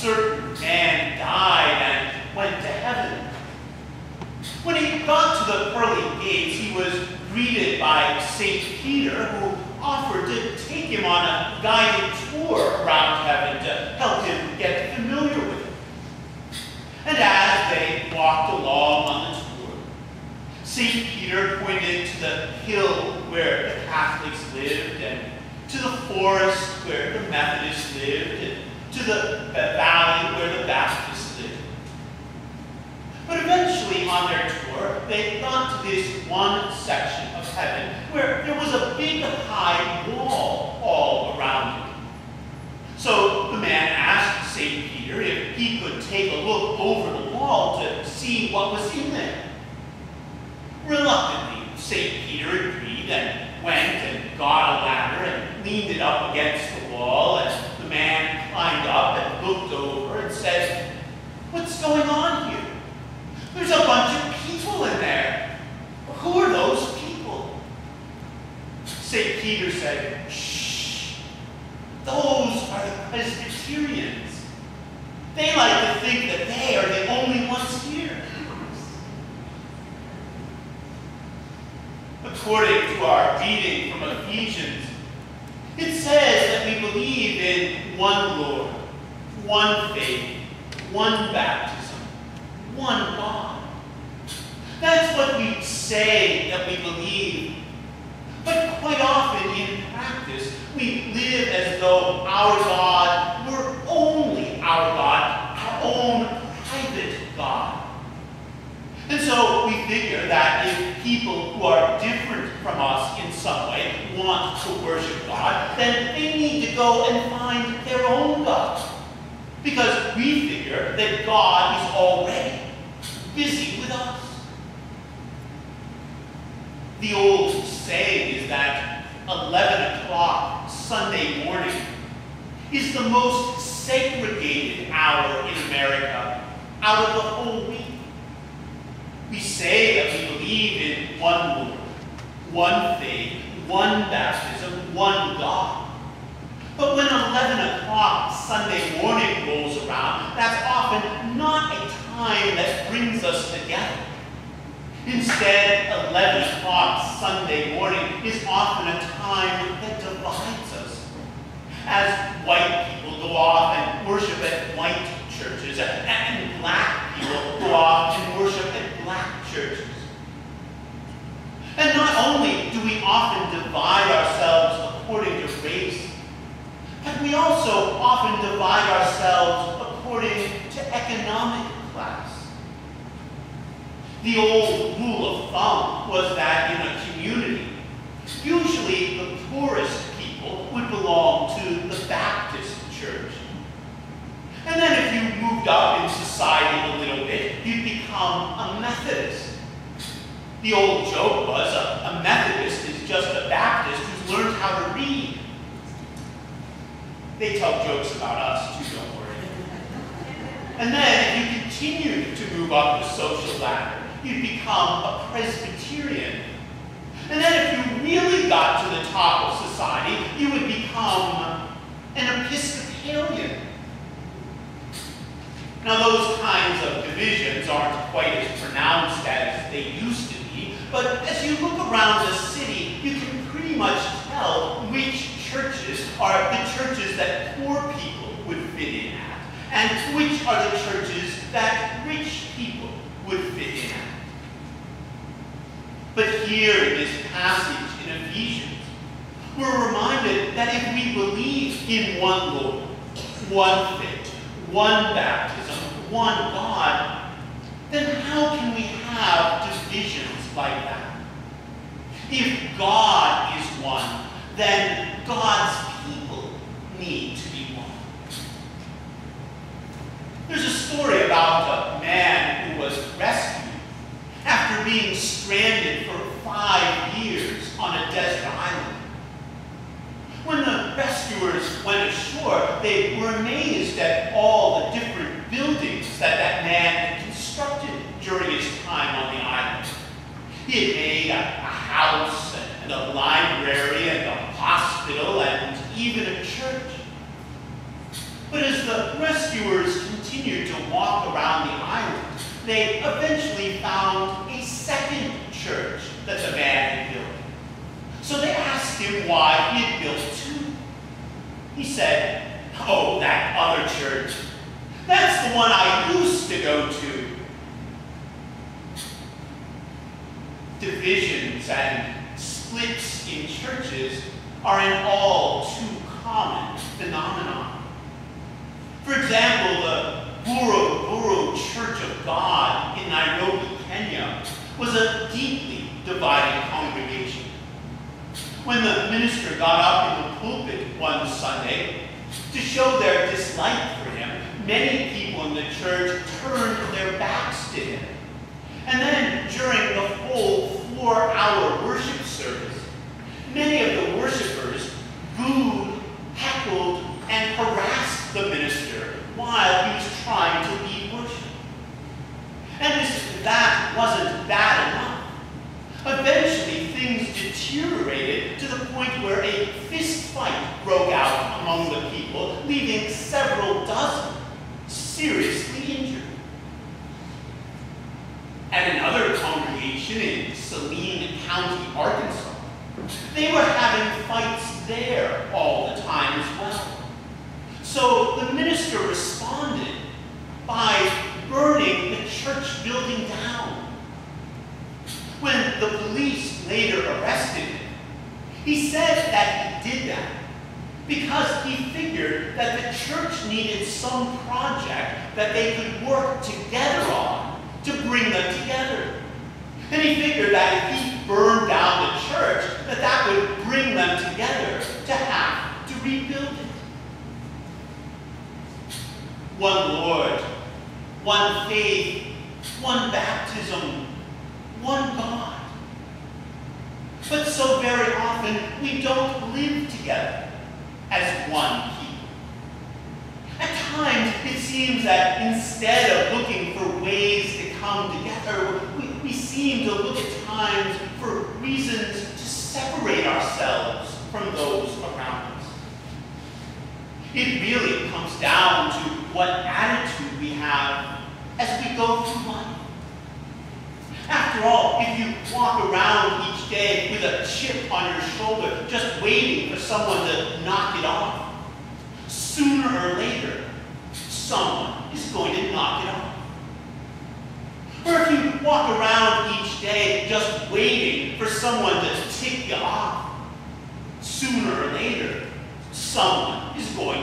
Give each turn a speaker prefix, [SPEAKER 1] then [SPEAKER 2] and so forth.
[SPEAKER 1] certain man died and went to heaven. When he got to the pearly gates, he was greeted by St. Peter, who offered to take him on a guided tour around heaven to help him get familiar with it. And as they walked along on the tour, St. Peter pointed to the hill where the Catholics lived, and to the forest where the Methodists lived, and to the valley where the Baptists lived. But eventually on their tour, they got to this one section of heaven where there was a big high wall all around it. So the man asked St. Peter if he could take a look over the wall to see what was in there. Reluctantly, St. Peter agreed and went and got a ladder and leaned it up against the wall, and the man climbed up and looked over and said, "What's going on here? There's a bunch of people in there. Who are those people?" St. Peter said, "Shh, those are the Presbyterians. They like to think that they are the only ones here." According to our reading from Ephesians, it says that we believe in one Lord, one faith, one baptism, one God. That's what we say that we believe. But quite often in practice, we live as though our God were only our God, our own private God. And so we figure that if people who are different from us in some way want to worship God, then they need to go and find their own God. Because we figure that God is already busy with us. The old saying is that 11 o'clock Sunday morning is the most segregated hour in America out of the whole week. We say that we believe in one Lord, one faith, one baptism, one God. But when 11 o'clock Sunday morning rolls around, that's often not a time that brings us together. Instead, 11 o'clock Sunday morning is often a time that divides us. As white people go off and worship at white churches, and black people go off and worship at black churches. And not only do we often divide ourselves according to race, but we also often divide ourselves according to economic class. The old rule of thumb was that in a community, usually the poorest people would belong to the Baptist church. And then if you moved up in society a little bit, you'd become a Methodist. The old joke was a Methodist is just a Baptist who's learned how to read. They tell jokes about us too, don't worry. And then if you continued to move up the social ladder, you'd become a Presbyterian. And then if you really got to the top of society, you would become an Episcopalian. Now those kinds of divisions aren't quite as pronounced as they used to be, but as you look around the city, you can pretty much tell which churches are the churches that poor people would fit in at, and which are the churches that rich people would fit in at. But here in this passage in Ephesians, we're reminded that if we believe in one Lord, one faith, one baptism, one God, then how can we have divisions like that? If God is one, then God's people need to be one. There's a story about a man who was rescued after being stranded for 5 years on a desert island. When the rescuers went ashore, they were amazed at all the different buildings that man had constructed during his time on the island. He had made a house and a library and a hospital and even a church. But as the rescuers continued to walk around the island, they eventually found a second church that the man had built. So they asked him why he had built two. He said, "Oh, that other church. That's the one I used to go to." Divisions and splits in churches are an all too common phenomenon. For example, the Buru Church of God in Nairobi, Kenya, was a deeply divided congregation. When the minister got up in the pulpit one Sunday to show their dislike for him, many people in the church turned their backs to him. And then, during the full 4-hour worship service, many of the worshipers booed, heckled, and harassed the minister while he was trying to lead worship. And if that wasn't bad enough, eventually things deteriorated to the point where a fist fight broke out among the people, leaving several dozen seriously injured. At another congregation in Saline County, Arkansas, they were having fights there all the time as well. So the minister responded by burning the church building down. When the police later arrested him, he said that he did that because he figured that the church needed some project that they could work together on to bring them together. And he figured that if he burned down the church, that would bring them together to have to rebuild it. One Lord, one faith, one baptism, one God. But so very often we don't live together as one people. At times it seems that instead of looking for ways to come together, we seem to look at times for reasons to separate ourselves from those around us. It really comes down to what attitude we have as we go through life. After all, if you walk around each day with a chip on your shoulder, just waiting for someone to knock it off, sooner or later, someone is going to knock it off. Or if you walk around each day just waiting for someone to tick you off, sooner or later, someone is going